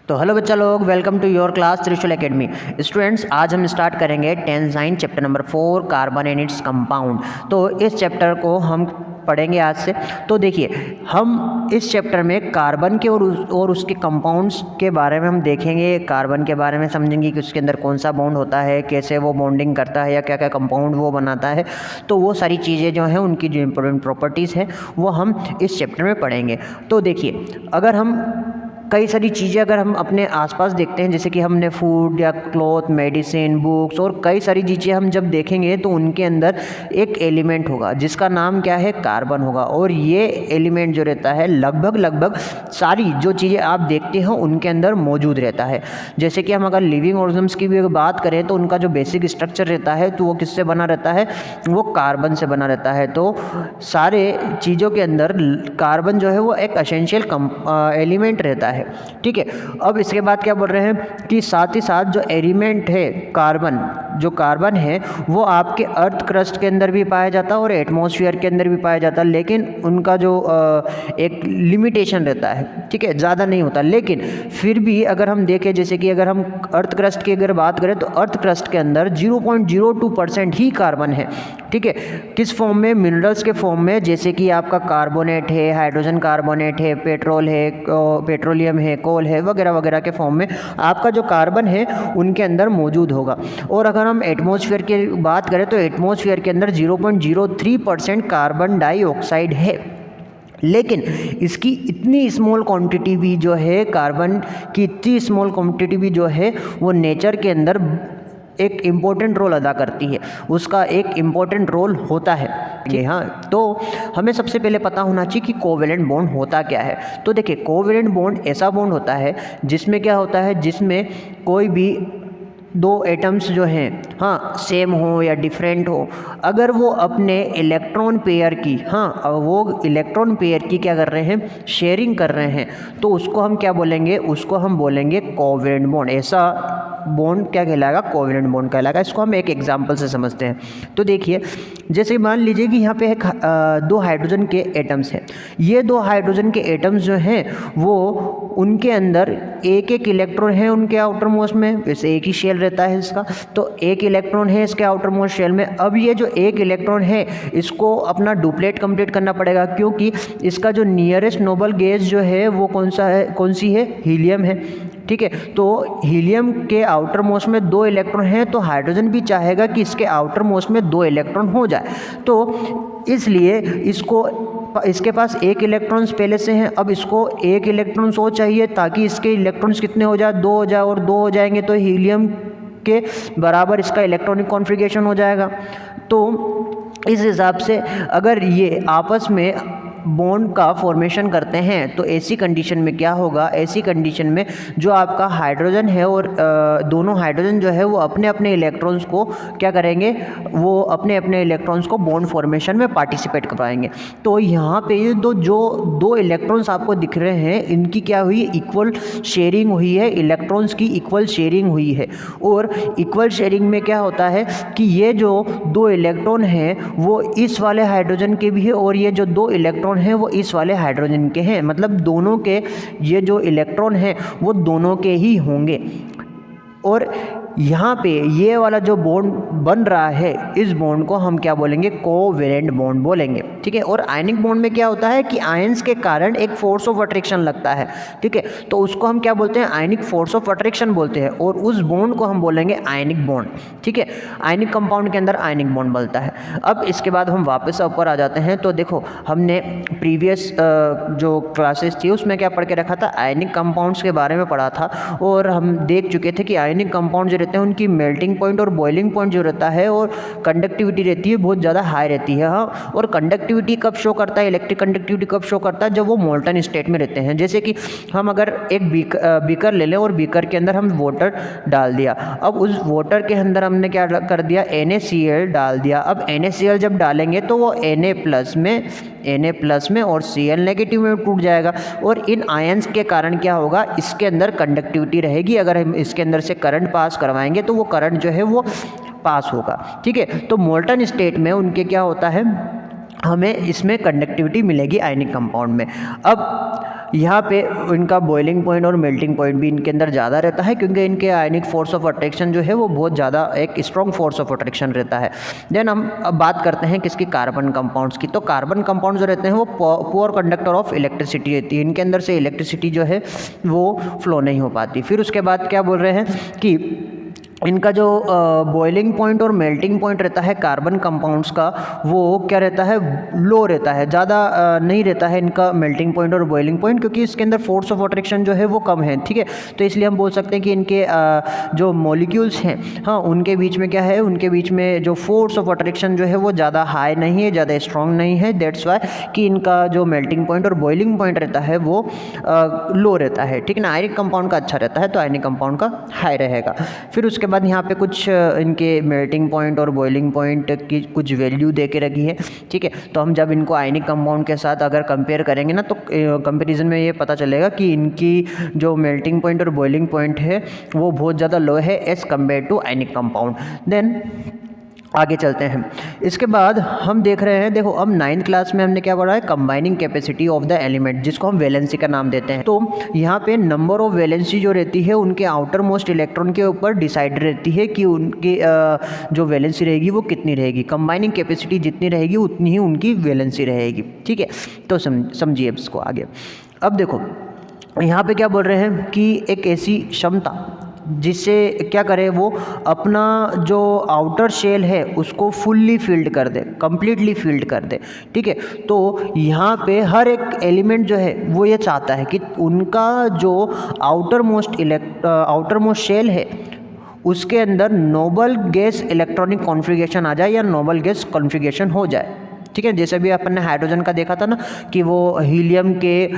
तो हेलो बच्चा लोग, welcome to your class Trishul academy. Students, आज हम स्टार्ट करेंगे टेंजाइन chapter number 4 carbon and its compound. तो इस चैप्टर को हम पढ़ेंगे आज से। तो देखिए, हम इस चैप्टर में कार्बन के और उसके कंपाउंड्स के बारे में हम देखेंगे। कार्बन के बारे में समझेंगे कि उसके अंदर कौन सा बॉन्ड होता है, कैसे वो बॉन्डिंग करता है या क्या क्या कंपाउंड वो बनाता है। तो वो सारी चीज़ें जो हैं, उनकी जो इंपॉर्टेंट प्रॉपर्टीज़ हैं वो हम इस चैप्टर में पढ़ेंगे। तो देखिए, अगर हम कई सारी चीज़ें अगर हम अपने आसपास देखते हैं, जैसे कि हमने फूड या क्लॉथ, मेडिसिन, बुक्स और कई सारी चीज़ें हम जब देखेंगे तो उनके अंदर एक एलिमेंट होगा जिसका नाम क्या है, कार्बन होगा। और ये एलिमेंट जो रहता है लगभग सारी जो चीज़ें आप देखते हो उनके अंदर मौजूद रहता है। जैसे कि हम अगर लिविंग ऑर्गेनिज्म्स की भी बात करें तो उनका जो बेसिक स्ट्रक्चर रहता है तो वो किससे बना रहता है, वो कार्बन से बना रहता है। तो सारे चीज़ों के अंदर कार्बन जो है वो एक एसेंशियल एलिमेंट रहता है। ठीक है। अब इसके बाद क्या बोल रहे हैं कि साथ ही साथ जो एलिमेंट है कार्बन, जो कार्बन है वो आपके अर्थ क्रस्ट के अंदर भी पाया जाता है और एटमॉस्फेयर के अंदर भी पाया जाता है, लेकिन उनका जो एक लिमिटेशन रहता है। ठीक है, ज़्यादा नहीं होता। लेकिन फिर भी अगर हम देखें, जैसे कि अगर हम अर्थ क्रस्ट की अगर बात करें तो अर्थ क्रस्ट के अंदर 0.02% ही कार्बन है। ठीक है, किस फॉर्म में, मिनरल्स के फॉर्म में, जैसे कि आपका कार्बोनेट है, हाइड्रोजन कार्बोनेट है, पेट्रोल है, पेट्रोलियम है, कोल है, वगैरह वगैरह के फॉर्म में आपका जो कार्बन है उनके अंदर मौजूद होगा। और अगर हम एटमॉस्फेयर की बात करें तो एटमॉस्फेयर के अंदर 0.03% कार्बन डाइऑक्साइड है। लेकिन इसकी इतनी स्मॉल क्वांटिटी भी जो है, कार्बन की इतनी स्मॉल क्वांटिटी भी जो है वो नेचर के अंदर एक इम्पोर्टेंट रोल अदा करती है, उसका एक इम्पोर्टेंट रोल होता है। हाँ, तो हमें सबसे पहले पता होना चाहिए कि कोवेलेंट बॉन्ड होता क्या है। तो देखिए, कोवेलेंट बॉन्ड ऐसा बॉन्ड होता है जिसमें क्या होता है, जिसमें कोई भी दो एटम्स जो हैं, हाँ, सेम हो या डिफरेंट हो, अगर वो अपने इलेक्ट्रॉन पेयर की, हाँ, वो इलेक्ट्रॉन पेयर की क्या कर रहे हैं, शेयरिंग कर रहे हैं, तो उसको हम क्या बोलेंगे, उसको हम बोलेंगे कोवेलेंट बॉन्ड। ऐसा बॉन्ड क्या कहलाएगा, कोवेलेंट बॉन्ड कहलाएगा। इसको हम एक एग्जांपल से समझते हैं। तो देखिए, जैसे मान लीजिए कि यहाँ पे दो हाइड्रोजन के एटम्स हैं। ये दो हाइड्रोजन के एटम्स जो हैं वो, उनके अंदर एक एक इलेक्ट्रॉन है उनके आउटर मोस्ट में, वैसे एक ही शेल रहता है इसका, तो एक इलेक्ट्रॉन है इसके आउटर मोस्ट शेल में। अब ये जो एक इलेक्ट्रॉन है इसको अपना डुप्लेट कंप्लीट करना पड़ेगा, क्योंकि इसका जो नियरेस्ट नोबल गैस जो है वो कौन सा है, कौन सी है, हीलियम है। ठीक है, तो हीलियम के आउटर मोस्ट में दो इलेक्ट्रॉन हैं, तो हाइड्रोजन भी चाहेगा कि इसके आउटर मोस्ट में दो इलेक्ट्रॉन हो जाए। तो इसलिए इसके पास एक इलेक्ट्रॉन्स पहले से हैं, अब इसको एक इलेक्ट्रॉन्स और चाहिए ताकि इसके इलेक्ट्रॉन्स कितने हो जाए, दो हो जाए, और दो हो जाएंगे तो हीलियम के बराबर इसका इलेक्ट्रॉनिक कॉन्फ़िगरेशन हो जाएगा। तो इस हिसाब से अगर ये आपस में बॉन्ड का फॉर्मेशन करते हैं तो ऐसी कंडीशन में क्या होगा, ऐसी कंडीशन में जो आपका हाइड्रोजन है और दोनों हाइड्रोजन जो है वो अपने अपने इलेक्ट्रॉन्स को क्या करेंगे, वो अपने अपने इलेक्ट्रॉन्स को बॉन्ड फॉर्मेशन में पार्टिसिपेट करवाएंगे। तो यहाँ पे ये दो इलेक्ट्रॉन्स आपको दिख रहे हैं, इनकी क्या हुई, इक्वल शेयरिंग हुई है, इलेक्ट्रॉन्स की इक्वल शेयरिंग हुई है। और इक्वल शेयरिंग में क्या होता है कि ये जो दो इलेक्ट्रॉन हैं वो इस वाले हाइड्रोजन के भी है और ये जो दो इलेक्ट्रॉन हैं वो इस वाले हाइड्रोजन के हैं, मतलब दोनों के ये जो इलेक्ट्रॉन हैं वो दोनों के ही होंगे। और यहाँ पे ये वाला जो बॉन्ड बन रहा है, इस बॉन्ड को हम क्या बोलेंगे, कोवेलेंट बॉन्ड बोलेंगे। ठीक है। और आयनिक बॉन्ड में क्या होता है कि आयंस के कारण एक फोर्स ऑफ अट्रैक्शन लगता है। ठीक है, तो उसको हम क्या बोलते हैं, आयनिक फोर्स ऑफ अट्रैक्शन बोलते हैं, और उस बॉन्ड को हम बोलेंगे आयनिक बॉन्ड। ठीक है, आयनिक कंपाउंड के अंदर आयनिक बॉन्ड बनता है। अब इसके बाद हम वापस ऊपर आ जाते हैं। तो देखो, हमने प्रीवियस जो क्लासेस थी उसमें क्या पढ़ के रखा था, आयनिक कंपाउंड्स के बारे में पढ़ा था, और हम देख चुके थे कि आयनिक कंपाउंड जो रहते हैं उनकी मेल्टिंग पॉइंट और बॉइलिंग पॉइंट जो रहता है और कंडक्टिविटी रहती है बहुत ज़्यादा हाई रहती है। हाँ, और कंडक्टिविटी कब शो करता है, इलेक्ट्रिक कंडक्टिविटी कब शो करता है, जब वो मोल्टन स्टेट में रहते हैं। जैसे कि हम अगर एक बीकर ले लें और बीकर के अंदर हम वाटर डाल दिया, अब उस वाटर के अंदर हमने क्या कर दिया, NaCl डाल दिया। अब NaCl जब डालेंगे तो वो Na प्लस में और Cl नेगेटिव में टूट जाएगा, और इन आयंस के कारण क्या होगा, इसके अंदर कंडक्टिविटी रहेगी। अगर हम इसके अंदर से करंट पास करवाएंगे तो वो करंट जो है वो पास होगा। ठीक है, तो मोल्टन स्टेट में उनके क्या होता है, हमें इसमें कंडक्टिविटी मिलेगी आयनिक कंपाउंड में। अब यहाँ पे इनका बॉइलिंग पॉइंट और मेल्टिंग पॉइंट भी इनके अंदर ज़्यादा रहता है, क्योंकि इनके आयनिक फोर्स ऑफ अट्रैक्शन जो है वो बहुत ज़्यादा एक स्ट्रॉन्ग फोर्स ऑफ अट्रैक्शन रहता है। देन हम अब बात करते हैं किसकी, कार्बन कंपाउंड्स की। तो कार्बन कंपाउंड जो रहते हैं वो पुअर कंडक्टर ऑफ इलेक्ट्रिसिटी रहती है, इनके अंदर से इलेक्ट्रिसिटी जो है वो फ्लो नहीं हो पाती। फिर उसके बाद क्या बोल रहे हैं कि इनका जो बॉइलिंग पॉइंट और मेल्टिंग पॉइंट रहता है कार्बन कंपाउंड्स का, वो क्या रहता है, लो रहता है, ज़्यादा नहीं रहता है इनका मेल्टिंग पॉइंट और बॉइलिंग पॉइंट, क्योंकि इसके अंदर फोर्स ऑफ अट्रैक्शन जो है वो कम है। ठीक है, तो इसलिए हम बोल सकते हैं कि इनके जो मॉलिक्यूल्स हैं, हाँ, उनके बीच में क्या है, उनके बीच में जो फोर्स ऑफ अट्रैक्शन जो है वो ज़्यादा हाई नहीं है, ज़्यादा स्ट्रॉन्ग नहीं है। दैट्स वाई कि इनका जो मेल्टिंग पॉइंट और बॉइलिंग पॉइंट रहता है वो लो रहता है। ठीक है ना, आयनिक कंपाउंड का अच्छा रहता है तो आयनिक कंपाउंड का हाई रहेगा। फिर उसके बाद यहाँ पे कुछ इनके मेल्टिंग पॉइंट और बॉइलिंग पॉइंट की कुछ वैल्यू दे के रखी है। ठीक है, तो हम जब इनको आयनिक कंपाउंड के साथ अगर कंपेयर करेंगे ना, तो कंपैरिजन में ये पता चलेगा कि इनकी जो मेल्टिंग पॉइंट और बॉइलिंग पॉइंट है वो बहुत ज़्यादा लो है as compare to ionic compound. Then आगे चलते हैं। इसके बाद हम देख रहे हैं, देखो अब 9th क्लास में हमने क्या पढ़ा है, combining capacity of the element, जिसको हम वैलेंसी का नाम देते हैं। तो यहाँ पे नंबर ऑफ वैलेंसी जो रहती है उनके आउटर मोस्ट इलेक्ट्रॉन के ऊपर डिसाइड रहती है कि उनकी जो वैलेंसी रहेगी वो कितनी रहेगी। कंबाइनिंग कैपेसिटी जितनी रहेगी उतनी ही उनकी वैलेंसी रहेगी। ठीक है, तो समझिए इसको आगे। अब देखो यहाँ पे क्या बोल रहे हैं कि एक ऐसी क्षमता जिससे क्या करे, वो अपना जो आउटर शेल है उसको फुल्ली फिल्ड कर दे, कंप्लीटली फिल्ड कर दे। ठीक है, तो यहाँ पे हर एक एलिमेंट जो है वो ये चाहता है कि उनका जो आउटर मोस्ट शेल है उसके अंदर नोबल गैस इलेक्ट्रॉनिक कॉन्फ़िगरेशन आ जाए या नोबल गैस कॉन्फ़िगरेशन हो जाए। ठीक है, जैसे भी अपन ने हाइड्रोजन का देखा था ना कि वो हीलियम के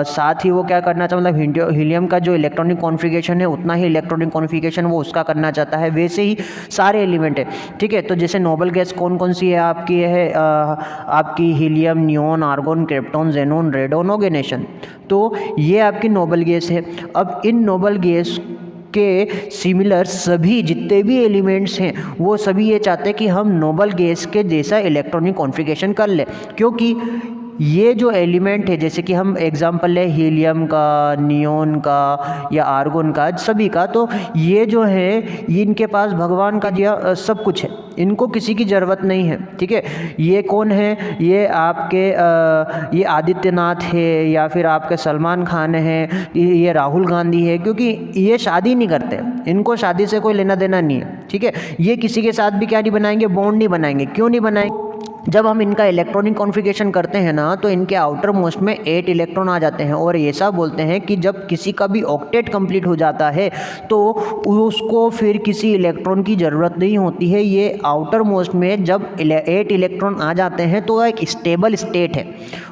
साथ ही वो क्या करना चाहता, मतलब हीलियम का जो इलेक्ट्रॉनिक कॉन्फ़िगरेशन है उतना ही इलेक्ट्रॉनिक कॉन्फ़िगरेशन वो उसका करना चाहता है, वैसे ही सारे एलिमेंट है। ठीक है, तो जैसे नोबल गैस कौन कौन सी है आपकी, है आपकी helium, neon, argon, krypton, xenon, radon, oganesson. तो ये आपकी नोबल गैस है। अब इन नोबल गैस के सिमिलर सभी जितने भी एलिमेंट्स हैं वो सभी ये चाहते हैं कि हम नोबल गैस के जैसा इलेक्ट्रॉनिक कॉन्फ़िगरेशन कर लें, क्योंकि ये जो एलिमेंट है, जैसे कि हम एग्जांपल है हीलियम का, नियॉन का या आर्गोन का, सभी का, तो ये जो है ये इनके पास भगवान का दिया सब कुछ है, इनको किसी की ज़रूरत नहीं है। ठीक है, ये कौन है, ये आपके ये आदित्यनाथ है या फिर आपके सलमान खान है, ये राहुल गांधी है, क्योंकि ये शादी नहीं करते, इनको शादी से कोई लेना देना नहीं है। ठीक है, ये किसी के साथ भी क्या नहीं बनाएंगे, बॉन्ड नहीं बनाएंगे। क्यों नहीं बनाएंगे, जब हम इनका इलेक्ट्रॉनिक कॉन्फ़िगरेशन करते हैं ना तो इनके आउटर मोस्ट में 8 इलेक्ट्रॉन आ जाते हैं, और ऐसा बोलते हैं कि जब किसी का भी ऑक्टेट कंप्लीट हो जाता है तो उसको फिर किसी इलेक्ट्रॉन की ज़रूरत नहीं होती है। ये आउटर मोस्ट में जब 8 इलेक्ट्रॉन आ जाते हैं तो एक स्टेबल स्टेट है,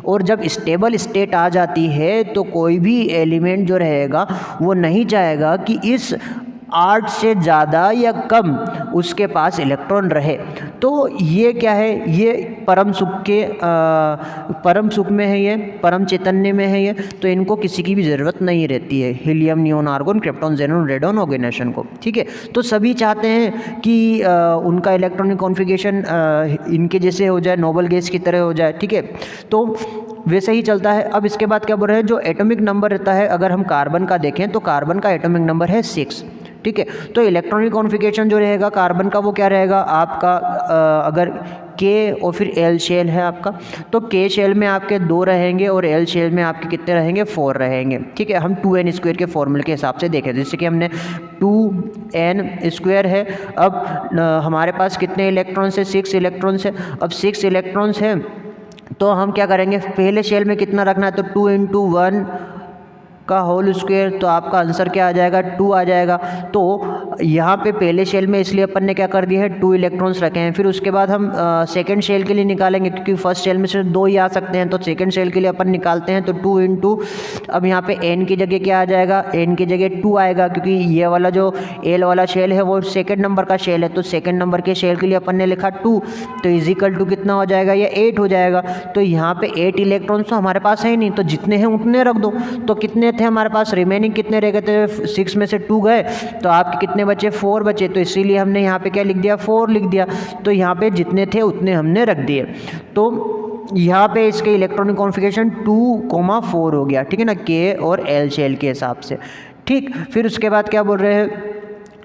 और जब स्टेबल स्टेट आ जाती है तो कोई भी एलिमेंट जो रहेगा वो नहीं चाहेगा कि इस 8 से ज़्यादा या कम उसके पास इलेक्ट्रॉन रहे। तो ये क्या है, ये परम सुख में है, ये परम चैतन्य में है ये, तो इनको किसी की भी ज़रूरत नहीं रहती है, helium, neon, argon, krypton, xenon, radon, oganesson को। ठीक है, तो सभी चाहते हैं कि उनका इलेक्ट्रॉनिक कॉन्फ़िगरेशन इनके जैसे हो जाए, नोबल गैस की तरह हो जाए। ठीक है, तो वैसे ही चलता है। अब इसके बाद क्या बोल रहे हैं, जो एटॉमिक नंबर रहता है, अगर हम कार्बन का देखें तो कार्बन का एटॉमिक नंबर है 6। ठीक है, तो इलेक्ट्रॉनिक कॉन्फ़िगरेशन जो रहेगा कार्बन का वो क्या रहेगा आपका, अगर के और फिर एल शेल है आपका, तो के शेल में आपके 2 रहेंगे और एल शेल में आपके कितने रहेंगे, 4 रहेंगे। ठीक है, हम 2n² के फॉर्मूले के हिसाब से देखें, जैसे कि हमने 2n² है। अब हमारे पास कितने इलेक्ट्रॉन्स है, 6 इलेक्ट्रॉन्स है। अब 6 इलेक्ट्रॉन्स हैं तो हम क्या करेंगे, पहले शेल में कितना रखना है, तो 2 × 1 का होल स्क्वायर, तो आपका आंसर क्या आ जाएगा, 2 आ जाएगा। तो यहाँ पे पहले शेल में इसलिए अपन ने क्या कर दिया है, 2 इलेक्ट्रॉन्स रखे हैं। फिर उसके बाद हम सेकंड शेल के लिए निकालेंगे, क्योंकि फर्स्ट शेल में से 2 ही आ सकते हैं, तो सेकंड शेल के लिए अपन निकालते हैं। तो 2 × अब यहाँ पे n की जगह क्या आ जाएगा, n की जगह 2 आएगा, क्योंकि ये वाला जो l वाला शेल है वो सेकेंड नंबर का शेल है, तो सेकेंड नंबर के शेल के लिए अपन ने लिखा 2, तो = कितना हो जाएगा, ये 8 हो जाएगा। तो यहाँ पे 8 इलेक्ट्रॉन्स तो हमारे पास है ही नहीं, तो जितने हैं उतने रख दो। तो कितने थे हमारे पास, रिमेनिंग कितने रह गए थे, 6 में से 2 गए, तो आपके कितने बचे, 4 बचे। तो इसीलिए हमने यहाँ पे क्या लिख दिया, 4 लिख दिया। तो यहाँ पे जितने थे उतने हमने रख दिए। तो यहाँ पे इसके इलेक्ट्रॉनिक कॉन्फ़िगरेशन 2,4 हो गया, ठीक है ना, के और एल शेल के हिसाब से। ठीक, फिर उसके बाद क्या बोल रहे हैं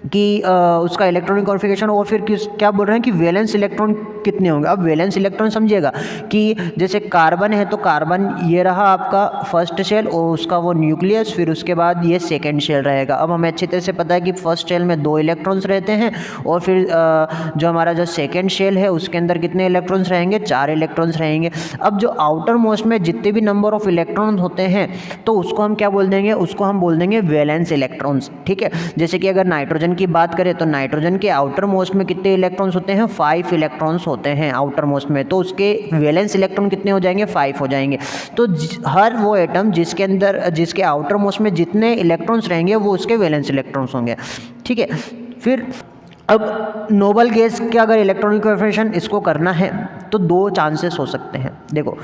कि उसका इलेक्ट्रॉनिक कॉन्फ़िगरेशन, और फिर क्या बोल रहे हैं कि वैलेंस इलेक्ट्रॉन कितने होंगे। अब वैलेंस इलेक्ट्रॉन समझिएगा कि जैसे कार्बन है तो कार्बन ये रहा आपका फर्स्ट शेल और उसका वो न्यूक्लियस, फिर उसके बाद ये सेकंड शेल रहेगा। अब हमें अच्छी तरह से पता है कि फर्स्ट शेल में 2 इलेक्ट्रॉन्स रहते हैं और फिर जो हमारा जो सेकेंड शेल है उसके अंदर कितने इलेक्ट्रॉन्स रहेंगे, 4 इलेक्ट्रॉन्स रहेंगे। अब जो आउटर मोस्ट में जितने भी नंबर ऑफ इलेक्ट्रॉन्स होते हैं तो उसको हम क्या बोल देंगे, उसको हम बोल देंगे वैलेंस इलेक्ट्रॉन्स, ठीक है। जैसे कि अगर नाइट्रोजन की बात करें तो नाइट्रोजन के आउटर मोस्ट में कितने इलेक्ट्रॉन्स होते हैं, 5 इलेक्ट्रॉन्स होते हैं आउटर मोस्ट में, तो उसके वैलेंस इलेक्ट्रॉन कितने हो जाएंगे, 5 हो जाएंगे। तो हर वो एटम जिसके अंदर जिसके आउटर मोस्ट में जितने इलेक्ट्रॉन्स रहेंगे वो उसके वैलेंस इलेक्ट्रॉन्स होंगे, ठीक है। फिर अब नोबल गैस के अगर इलेक्ट्रॉनिक कॉन्फ़िगरेशन इसको करना है तो 2 चांसेस हो सकते हैं। देखो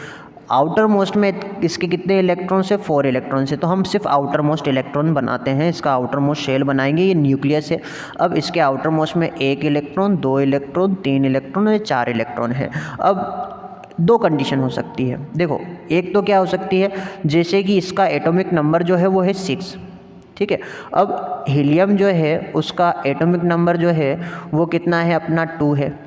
आउटर मोस्ट में इसके कितने इलेक्ट्रॉन से, 4 इलेक्ट्रॉन से, तो हम सिर्फ आउटर मोस्ट इलेक्ट्रॉन बनाते हैं, इसका आउटर मोस्ट शेल बनाएंगे, ये न्यूक्लियस है। अब इसके आउटर मोस्ट में 1 इलेक्ट्रॉन, 2 इलेक्ट्रॉन, 3 इलेक्ट्रॉन और 4 इलेक्ट्रॉन है। अब 2 कंडीशन हो सकती है। देखो एक तो क्या हो सकती है, जैसे कि इसका एटॉमिक नंबर जो है वो है 6, ठीक है। अब हीलियम जो है उसका एटॉमिक नंबर जो है वो कितना है, अपना 2 है,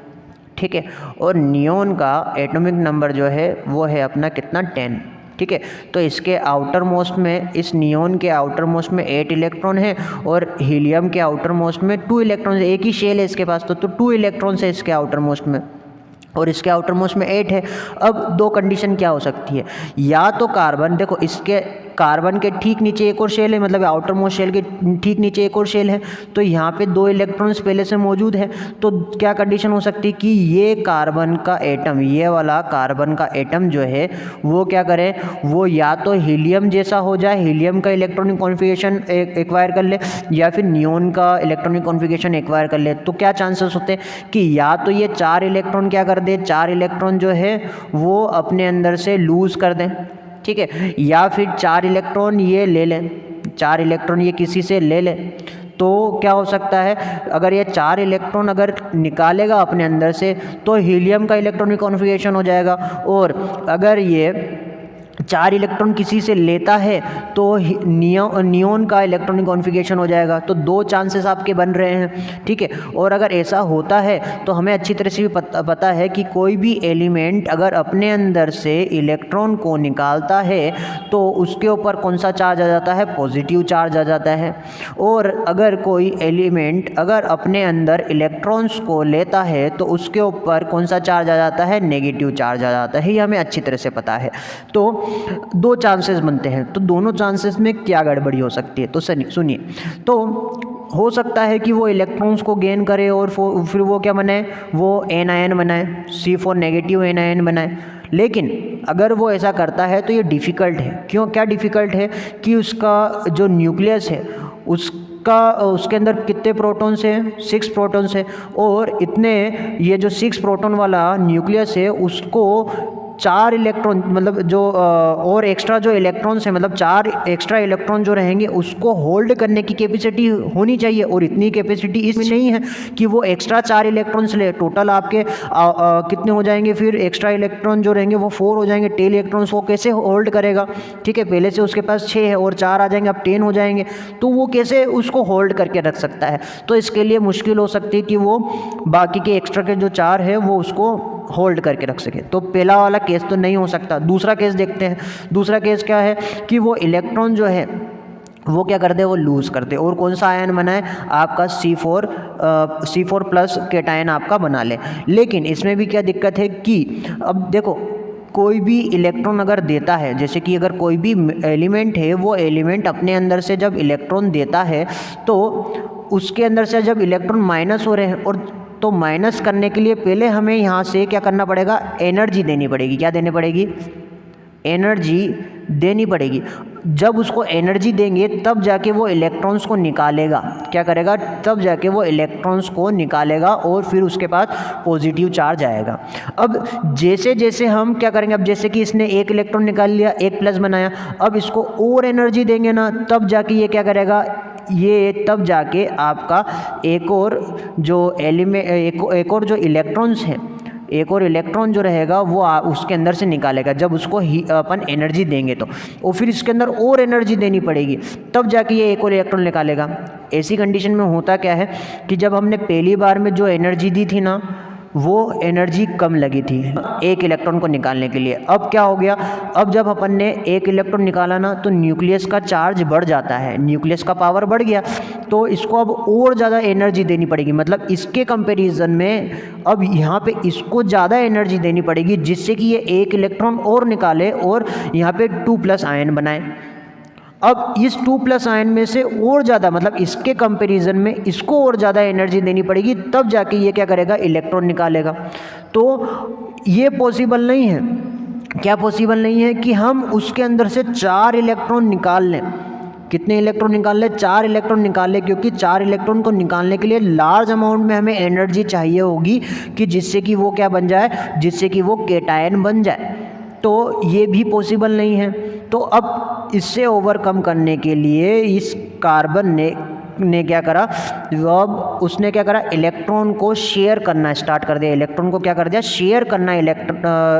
ठीक है। और नियोन का एटॉमिक नंबर जो है वो है अपना कितना, 10, ठीक है। तो इसके आउटर मोस्ट में, इस नियोन के आउटर मोस्ट में 8 इलेक्ट्रॉन है और हीलियम के आउटर मोस्ट में 2 इलेक्ट्रॉन है, एक ही शेल है इसके पास, तो 2 इलेक्ट्रॉन है इसके आउटर मोस्ट में और इसके आउटर मोस्ट में 8 है। अब 2 कंडीशन क्या हो सकती है, या तो कार्बन, देखो इसके कार्बन के ठीक नीचे एक और शेल है, मतलब आउटर मोस्ट शेल के ठीक नीचे एक और शेल है, तो यहाँ पे 2 इलेक्ट्रॉन्स पहले से मौजूद है। तो क्या कंडीशन हो सकती है कि ये कार्बन का एटम, ये वाला कार्बन का एटम जो है वो क्या करे, वो या तो हीलियम जैसा हो जाए, हीलियम का इलेक्ट्रॉनिक कॉन्फ़िगरेशन एक्वायर कर ले, या फिर नियोन का इलेक्ट्रॉनिक कॉन्फ़िगरेशन एक्वायर कर ले। तो क्या चांसेस होते हैं कि या तो ये 4 इलेक्ट्रॉन क्या कर दे, 4 इलेक्ट्रॉन जो है वो अपने अंदर से लूज़ कर दें, ठीक है, या फिर 4 इलेक्ट्रॉन ये ले लें, 4 इलेक्ट्रॉन ये किसी से ले लें। तो क्या हो सकता है, अगर ये 4 इलेक्ट्रॉन अगर निकालेगा अपने अंदर से तो हीलियम का इलेक्ट्रॉनिक कॉन्फ़िगरेशन हो जाएगा, और अगर ये 4 इलेक्ट्रॉन किसी से लेता है तो नियोन का इलेक्ट्रॉनिक कॉन्फ़िगरेशन हो जाएगा। तो 2 चांसेस आपके बन रहे हैं, ठीक है। और अगर ऐसा होता है तो हमें अच्छी तरह से भी पता है कि कोई भी एलिमेंट अगर अपने अंदर से इलेक्ट्रॉन को निकालता है तो उसके ऊपर कौन सा चार्ज आ जाता है, पॉजिटिव चार्ज आ जाता है। और अगर कोई एलिमेंट अगर अपने अंदर इलेक्ट्रॉन्स को लेता है तो उसके ऊपर कौन सा चार्ज आ जाता है, नेगेटिव चार्ज आ जाता है। ये हमें अच्छी तरह से पता है। तो 2 चांसेस बनते हैं, तो दोनों चांसेस में क्या गड़बड़ी हो सकती है, तो सुनिए। तो हो सकता है कि वो इलेक्ट्रॉन्स को गेन करे और फिर वो क्या बनाए, वो एनायन बनाए, C4 नेगेटिव एनायन बनाए। लेकिन अगर वो ऐसा करता है तो ये डिफ़िकल्ट है। क्यों, क्या डिफ़िकल्ट है कि उसका जो न्यूक्लियस है उसके अंदर कितने प्रोटॉन्स हैं, 6 प्रोटॉन्स हैं, और इतने ये जो 6 प्रोटॉन वाला न्यूक्लियस है उसको 4 इलेक्ट्रॉन, मतलब जो और एक्स्ट्रा जो इलेक्ट्रॉन्स हैं, मतलब 4 एक्स्ट्रा इलेक्ट्रॉन जो रहेंगे उसको होल्ड करने की कैपेसिटी होनी चाहिए, और इतनी कैपेसिटी इसमें नहीं है कि वो एक्स्ट्रा 4 इलेक्ट्रॉन्स ले। टोटल आपके कितने हो जाएंगे, फिर एक्स्ट्रा इलेक्ट्रॉन जो रहेंगे वो 4 हो जाएंगे। 10 इलेक्ट्रॉन्स वो कैसे होल्ड करेगा, ठीक है, पहले से उसके पास 6 है और 4 आ जाएंगे, अब 10 हो जाएंगे, तो वो कैसे उसको होल्ड करके रख सकता है। तो इसके लिए मुश्किल हो सकती है कि वो बाकी के एक्स्ट्रा के जो 4 है वो उसको होल्ड करके रख सके। तो पहला वाला केस तो नहीं हो सकता। दूसरा केस देखते हैं। दूसरा केस क्या है कि वो इलेक्ट्रॉन जो है वो क्या कर दे, वो लूज़ कर दे, और कौन सा आयन बनाए, आपका C4 प्लस केटायन आपका बना ले। लेकिन इसमें भी क्या दिक्कत है कि अब देखो कोई भी इलेक्ट्रॉन अगर देता है, जैसे कि अगर कोई भी एलिमेंट है, वो एलिमेंट अपने अंदर से जब इलेक्ट्रॉन देता है तो उसके अंदर से जब इलेक्ट्रॉन माइनस हो रहे हैं, और तो माइनस करने के लिए पहले हमें यहाँ से क्या करना पड़ेगा, एनर्जी देनी पड़ेगी। क्या देनी पड़ेगी, एनर्जी देनी पड़ेगी। जब उसको एनर्जी देंगे तब जाके वो इलेक्ट्रॉन्स को निकालेगा। क्या करेगा, तब जाके वो इलेक्ट्रॉन्स को निकालेगा और फिर उसके पास पॉजिटिव चार्ज आएगा। अब जैसे जैसे हम क्या करेंगे, अब जैसे कि इसने 1 इलेक्ट्रॉन निकाल लिया, 1 प्लस बनाया, अब इसको और एनर्जी देंगे ना, तब जाके ये क्या करेगा, ये तब जाके आपका एक और जो एलिमेंट, एक और जो इलेक्ट्रॉन्स हैं, एक और इलेक्ट्रॉन जो रहेगा वो उसके अंदर से निकालेगा जब उसको अपन एनर्जी देंगे तो, और फिर इसके अंदर और एनर्जी देनी पड़ेगी तब जाके ये एक और इलेक्ट्रॉन निकालेगा। ऐसी कंडीशन में होता क्या है कि जब हमने पहली बार में जो एनर्जी दी थी ना वो एनर्जी कम लगी थी एक इलेक्ट्रॉन को निकालने के लिए। अब क्या हो गया, अब जब अपन ने एक इलेक्ट्रॉन निकाला ना तो न्यूक्लियस का चार्ज बढ़ जाता है, न्यूक्लियस का पावर बढ़ गया, तो इसको अब और ज़्यादा एनर्जी देनी पड़ेगी। मतलब इसके कंपैरिजन में अब यहाँ पे इसको ज़्यादा एनर्जी देनी पड़ेगी जिससे कि ये एक इलेक्ट्रॉन और निकाले और यहाँ पे 2+ आयन बनाए। अब इस 2+ आयन में से और ज़्यादा, मतलब इसके कंपैरिजन में इसको और ज़्यादा एनर्जी देनी पड़ेगी तब जाके ये क्या करेगा, इलेक्ट्रॉन निकालेगा। तो ये पॉसिबल नहीं है। क्या पॉसिबल नहीं है कि हम उसके अंदर से 4 इलेक्ट्रॉन निकाल लें। कितने इलेक्ट्रॉन निकाल लें, 4 इलेक्ट्रॉन निकाल लें, क्योंकि 4 इलेक्ट्रॉन को निकालने के लिए लार्ज अमाउंट में हमें एनर्जी चाहिए होगी कि जिससे कि वो क्या बन जाए, जिससे कि वो केटायन बन जाए। तो ये भी पॉसिबल नहीं है। तो अब इससे ओवरकम करने के लिए इस कार्बन ने क्या करा, अब उसने क्या करा, इलेक्ट्रॉन को शेयर करना स्टार्ट कर दिया। इलेक्ट्रॉन को क्या कर दिया, शेयर करना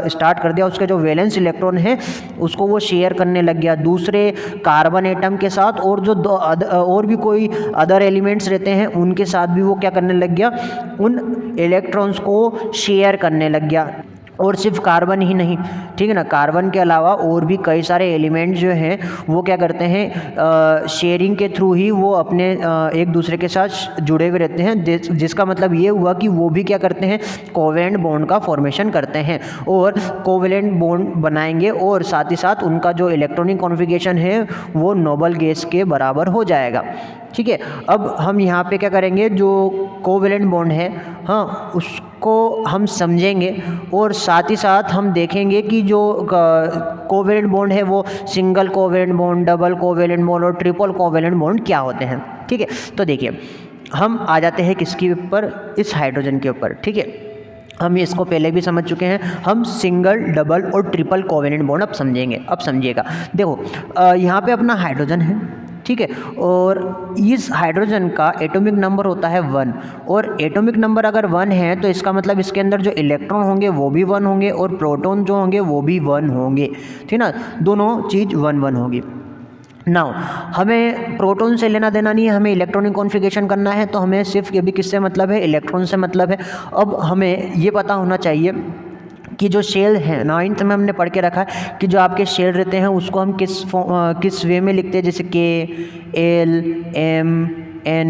स्टार्ट कर दिया। उसके जो वैलेंस इलेक्ट्रॉन है उसको वो शेयर करने लग गया दूसरे कार्बन एटम के साथ, और जो और भी कोई अदर एलिमेंट्स रहते हैं उनके साथ भी वो क्या करने लग गया, उन इलेक्ट्रॉन्स को शेयर करने लग गया। और सिर्फ कार्बन ही नहीं, ठीक है ना, कार्बन के अलावा और भी कई सारे एलिमेंट जो हैं वो क्या करते हैं, शेयरिंग के थ्रू ही वो अपने एक दूसरे के साथ जुड़े हुए रहते हैं। जिसका मतलब ये हुआ कि वो भी क्या करते हैं, कोवेलेंट बॉन्ड का फॉर्मेशन करते हैं और कोवेलेंट बॉन्ड बनाएंगे, और साथ ही साथ उनका जो इलेक्ट्रॉनिक कॉन्फ़िगरेशन है वो नोबल गैस के बराबर हो जाएगा। ठीक है, अब हम यहाँ पे क्या करेंगे, जो कोवेलेंट बॉन्ड है हाँ उसको हम समझेंगे, और साथ ही साथ हम देखेंगे कि जो कोवेलेंट बॉन्ड है वो single covalent bond, double covalent bond और ट्रिपल कोवेलेंट बॉन्ड क्या होते हैं। ठीक है, तो देखिए हम आ जाते हैं किसके ऊपर, इस हाइड्रोजन के ऊपर। ठीक है, हम इसको पहले भी समझ चुके हैं, हम सिंगल, डबल और ट्रिपल कोवेलेंट बॉन्ड अब समझेंगे। अब समझिएगा, देखो यहाँ पे अपना हाइड्रोजन है, ठीक है, और इस हाइड्रोजन का एटॉमिक नंबर होता है 1, और एटॉमिक नंबर अगर 1 है तो इसका मतलब इसके अंदर जो इलेक्ट्रॉन होंगे वो भी 1 होंगे और प्रोटॉन जो होंगे वो भी 1 होंगे, ठीक ना, दोनों चीज़ 1 होगी। नाउ हमें प्रोटॉन से लेना देना नहीं है, हमें इलेक्ट्रॉनिक कॉन्फ़िगरेशन करना है, तो हमें सिर्फ ये भी किससे मतलब है, इलेक्ट्रॉन से मतलब है। अब हमें ये पता होना चाहिए कि जो शेल है, 9th में हमने पढ़ के रखा है कि जो आपके शेल रहते हैं उसको हम किस वे में लिखते हैं, जैसे KLMN,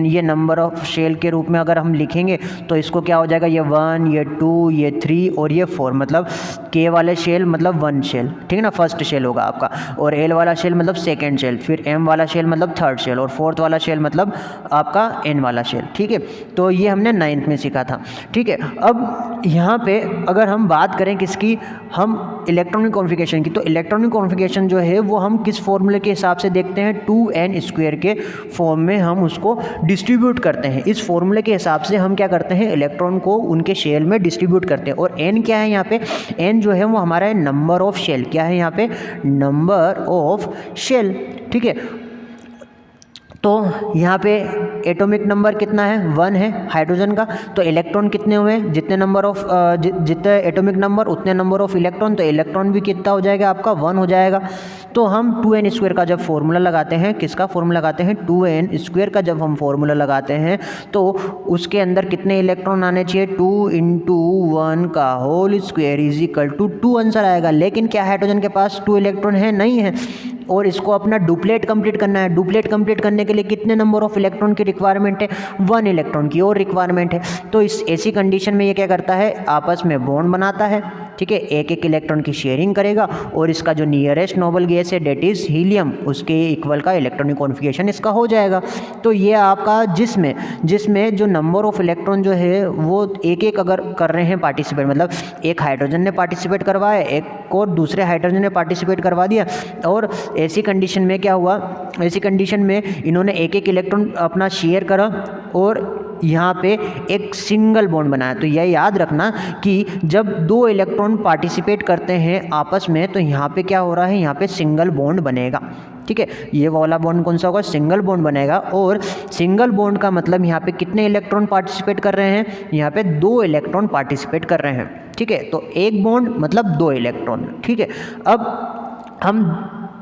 ये नंबर ऑफ शेल के रूप में अगर हम लिखेंगे तो इसको क्या हो जाएगा, ये 1, ये 2, ये 3 और ये 4, मतलब K वाले शेल मतलब 1 शेल, ठीक है ना, फर्स्ट शेल होगा आपका, और L वाला शेल मतलब सेकेंड शेल, फिर M वाला शेल मतलब थर्ड शेल, और 4th वाला शेल मतलब आपका N वाला शेल। ठीक है, तो ये हमने 9th में सीखा था। ठीक है, अब यहाँ पे अगर हम बात करें किसकी, हम इलेक्ट्रॉनिक कॉन्फ़िगरेशन की, तो इलेक्ट्रॉनिक कॉन्फ़िगरेशन जो है वो हम किस फॉर्मूले के हिसाब से देखते हैं, 2n² के फॉर्म में हम उसको डिस्ट्रीब्यूट करते हैं। इस फॉर्मूले के हिसाब से हम क्या करते हैं, इलेक्ट्रॉन को उनके शेल में डिस्ट्रीब्यूट करते हैं। और n क्या है यहाँ पे, n जो है वो हमारा है नंबर ऑफ शेल, क्या है यहाँ पे, नंबर ऑफ शेल। ठीक है, तो यहाँ पे एटॉमिक नंबर कितना है, 1 है हाइड्रोजन का, तो इलेक्ट्रॉन कितने हुए, जितने नंबर ऑफ जितने एटॉमिक नंबर उतने नंबर ऑफ इलेक्ट्रॉन, तो इलेक्ट्रॉन भी कितना हो जाएगा आपका, 1 हो जाएगा। तो हम 2n² का जब फॉर्मूला लगाते हैं, किसका फॉर्मूला लगाते हैं, 2n² का जब हम फॉर्मूला लगाते हैं तो उसके अंदर कितने इलेक्ट्रॉन आने चाहिए, 2 × 1 का whole square is equal to 2 answer आएगा। लेकिन क्या हाइड्रोजन के पास 2 इलेक्ट्रॉन है, नहीं है, और इसको अपना डुप्लेट कंप्लीट करना है। डुप्लेट कंप्लीट करने के लिए कितने नंबर ऑफ इलेक्ट्रॉन की रिक्वायरमेंट है, 1 इलेक्ट्रॉन की और रिक्वायरमेंट है। तो इस ऐसी कंडीशन में ये क्या करता है, आपस में बॉन्ड बनाता है। ठीक है, एक इलेक्ट्रॉन की शेयरिंग करेगा, और इसका जो नियरेस्ट नोबल गैस है डेट इज़ हीलियम, उसके इक्वल का इलेक्ट्रॉनिक कॉन्फ़िगरेशन इसका हो जाएगा। तो ये आपका जिसमें जो नंबर ऑफ इलेक्ट्रॉन जो है वो एक अगर कर रहे हैं पार्टिसिपेट, मतलब एक हाइड्रोजन ने पार्टिसिपेट करवाया, एक और दूसरे हाइड्रोजन ने पार्टिसिपेट करवा दिया, और ऐसी कंडीशन में क्या हुआ, ऐसी कंडीशन में इन्होंने एक इलेक्ट्रॉन अपना शेयर करा, और यहाँ पे एक सिंगल बॉन्ड बना है। तो यह याद रखना कि जब दो इलेक्ट्रॉन पार्टिसिपेट करते हैं आपस में तो यहाँ पे क्या हो रहा है, यहाँ पे सिंगल बॉन्ड बनेगा। ठीक है, ये वाला बॉन्ड कौन सा होगा, सिंगल बॉन्ड बनेगा। और सिंगल बॉन्ड का मतलब यहाँ पे कितने इलेक्ट्रॉन पार्टिसिपेट कर रहे हैं, यहाँ पे 2 इलेक्ट्रॉन पार्टिसिपेट कर रहे हैं। ठीक है, तो एक बॉन्ड मतलब 2 इलेक्ट्रॉन। ठीक है, अब हम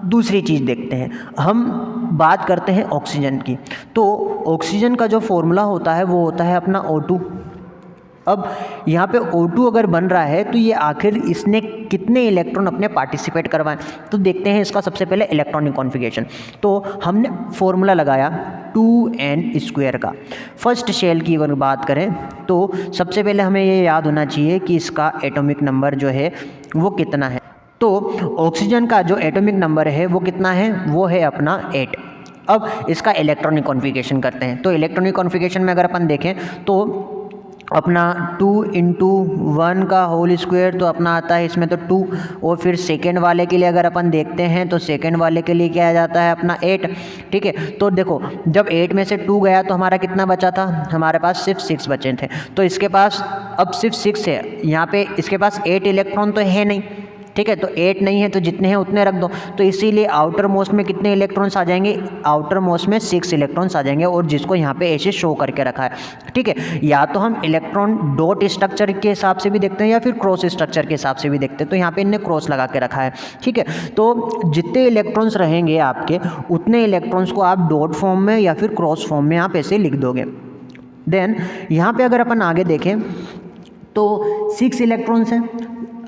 दूसरी चीज़ देखते हैं, हम बात करते हैं ऑक्सीजन की। तो ऑक्सीजन का जो फॉर्मूला होता है वो होता है अपना O2। अब यहाँ पे O2 अगर बन रहा है तो ये आखिर इसने कितने इलेक्ट्रॉन अपने पार्टिसिपेट करवाएं, तो देखते हैं इसका सबसे पहले इलेक्ट्रॉनिक कॉन्फ़िगरेशन। तो हमने फॉर्मूला लगाया 2n² का। फर्स्ट शेल की अगर बात करें तो सबसे पहले हमें ये याद होना चाहिए कि इसका एटॉमिक नंबर जो है वो कितना है। तो ऑक्सीजन का जो एटॉमिक नंबर है वो कितना है, वो है अपना 8। अब इसका इलेक्ट्रॉनिक कॉन्फ़िगरेशन करते हैं। तो इलेक्ट्रॉनिक कॉन्फ़िगरेशन में अगर अपन देखें तो अपना 2 × 1 का होल स्क्वायर तो अपना आता है इसमें तो 2। और फिर सेकेंड वाले के लिए अगर अपन देखते हैं तो सेकेंड वाले के लिए क्या आ जाता है अपना 8। ठीक है, तो देखो जब 8 में से 2 गया तो हमारा कितना बचा था, हमारे पास सिर्फ 6 बचे थे। तो इसके पास अब सिर्फ 6 है, यहाँ पे इसके पास 8 इलेक्ट्रॉन तो है नहीं। ठीक है, तो 8 नहीं है तो जितने हैं उतने रख दो। तो इसीलिए आउटर मोस्ट में कितने इलेक्ट्रॉन्स आ जाएंगे, आउटर मोस्ट में 6 इलेक्ट्रॉन्स आ जाएंगे, और जिसको यहाँ पे ऐसे शो करके रखा है। ठीक है, या तो हम इलेक्ट्रॉन डॉट स्ट्रक्चर के हिसाब से भी देखते हैं या फिर क्रॉस स्ट्रक्चर के हिसाब से भी देखते हैं। तो यहाँ पे इनने क्रॉस लगा के रखा है। ठीक है, तो जितने इलेक्ट्रॉन्स रहेंगे आपके उतने इलेक्ट्रॉन्स को आप डॉट फॉर्म में या फिर क्रॉस फॉर्म में आप ऐसे लिख दोगे। देन यहाँ पे अगर अपन आगे देखें तो 6 इलेक्ट्रॉन्स हैं।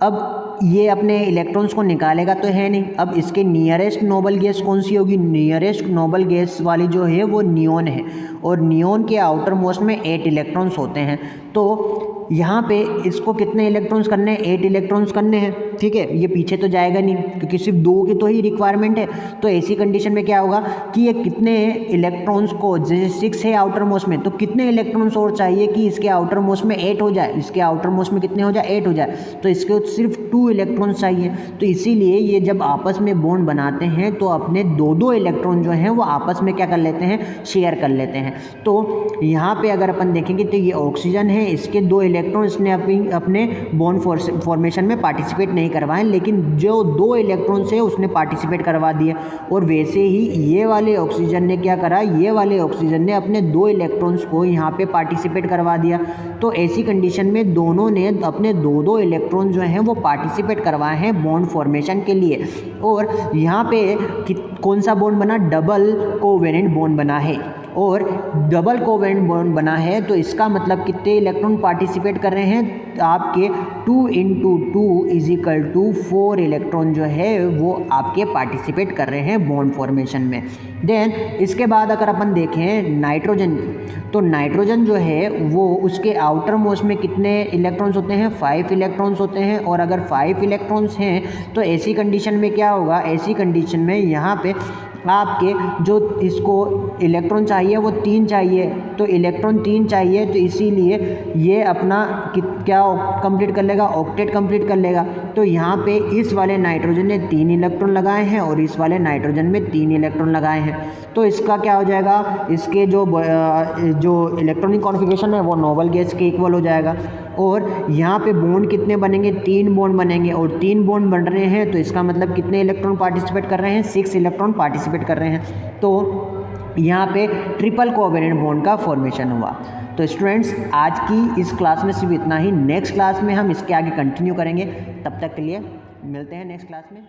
अब ये अपने इलेक्ट्रॉन्स को निकालेगा तो है नहीं। अब इसके नियरेस्ट नोबल गैस कौन सी होगी, नियरेस्ट नोबल गैस वाली जो है वो नियॉन है, और नियॉन के आउटर मोस्ट में 8 इलेक्ट्रॉन्स होते हैं। तो यहाँ पे इसको कितने इलेक्ट्रॉन्स करने हैं, 8 इलेक्ट्रॉन्स करने हैं। ठीक है, ये पीछे तो जाएगा नहीं क्योंकि सिर्फ 2 की तो ही रिक्वायरमेंट है। तो ऐसी कंडीशन में क्या होगा कि ये कितने इलेक्ट्रॉन्स को, जैसे 6 है आउटर मोस्ट में, तो कितने इलेक्ट्रॉन्स और चाहिए कि इसके आउटर मोस्ट में 8 हो जाए, इसके आउटर मोस्ट में कितने हो जाए, 8 हो जाए। तो इसके सिर्फ 2 इलेक्ट्रॉन्स चाहिए। तो इसीलिए ये जब आपस में बॉन्ड बनाते हैं तो अपने 2-2 इलेक्ट्रॉन जो हैं वो आपस में क्या कर लेते हैं, शेयर कर लेते हैं। तो यहाँ पे अगर अपन देखेंगे तो ये ऑक्सीजन है, इसके 2 इलेक्ट्रॉन इसने अपने बॉन्ड फॉर्मेशन में पार्टिसिपेट नहीं करवाए, लेकिन जो 2 इलेक्ट्रॉन्स है उसने पार्टिसिपेट करवा दिए। और वैसे ही ये वाले ऑक्सीजन ने क्या करा, ये वाले ऑक्सीजन ने अपने 2 इलेक्ट्रॉन्स को यहाँ पे पार्टिसिपेट करवा दिया। तो ऐसी कंडीशन में दोनों ने अपने 2-2 इलेक्ट्रॉन जो हैं वो पार्टिसिपेट करवाए हैं बॉन्ड फॉर्मेशन के लिए। और यहाँ पे कौन सा बॉन्ड बना, डबल कोवेलेंट बॉन्ड बना है। और डबल कोवेलेंट बॉन्ड बना है तो इसका मतलब कितने इलेक्ट्रॉन पार्टिसिपेट कर रहे हैं, आपके 2 × 2 = 4 इलेक्ट्रॉन जो है वो आपके पार्टिसिपेट कर रहे हैं बॉन्ड फॉर्मेशन में। देन इसके बाद अगर अपन देखें नाइट्रोजन, तो नाइट्रोजन जो है वो उसके आउटर मोस्ट में कितने इलेक्ट्रॉन्स होते हैं, 5 इलेक्ट्रॉन्स होते हैं। और अगर 5 इलेक्ट्रॉन्स हैं तो ऐसी कंडीशन में क्या होगा, ऐसी कंडीशन में यहाँ पे आपके जो इसको इलेक्ट्रॉन चाहिए वो 3 चाहिए, तो इलेक्ट्रॉन 3 चाहिए, तो इसीलिए ये अपना क्या कंप्लीट कर लेगा, ऑक्टेट कंप्लीट कर लेगा। तो यहाँ पे इस वाले नाइट्रोजन ने 3 इलेक्ट्रॉन लगाए हैं और इस वाले नाइट्रोजन में 3 इलेक्ट्रॉन लगाए हैं। तो इसका क्या हो जाएगा, इसके जो इलेक्ट्रॉनिक कॉन्फ़िगरेशन है वो नोबल गैस के इक्वल हो जाएगा। और यहाँ पे बॉन्ड कितने बनेंगे, 3 बॉन्ड बनेंगे, और 3 बॉन्ड बन रहे हैं तो इसका मतलब कितने इलेक्ट्रॉन पार्टिसिपेट कर रहे हैं, 6 इलेक्ट्रॉन पार्टिसिपेट कर रहे हैं। तो यहाँ पे ट्रिपल कोवेलेंट बॉन्ड का फॉर्मेशन हुआ। तो स्टूडेंट्स आज की इस क्लास में सिर्फ इतना ही। नेक्स्ट क्लास में हम इसके आगे कंटिन्यू करेंगे। तब तक के लिए मिलते हैं नेक्स्ट क्लास में।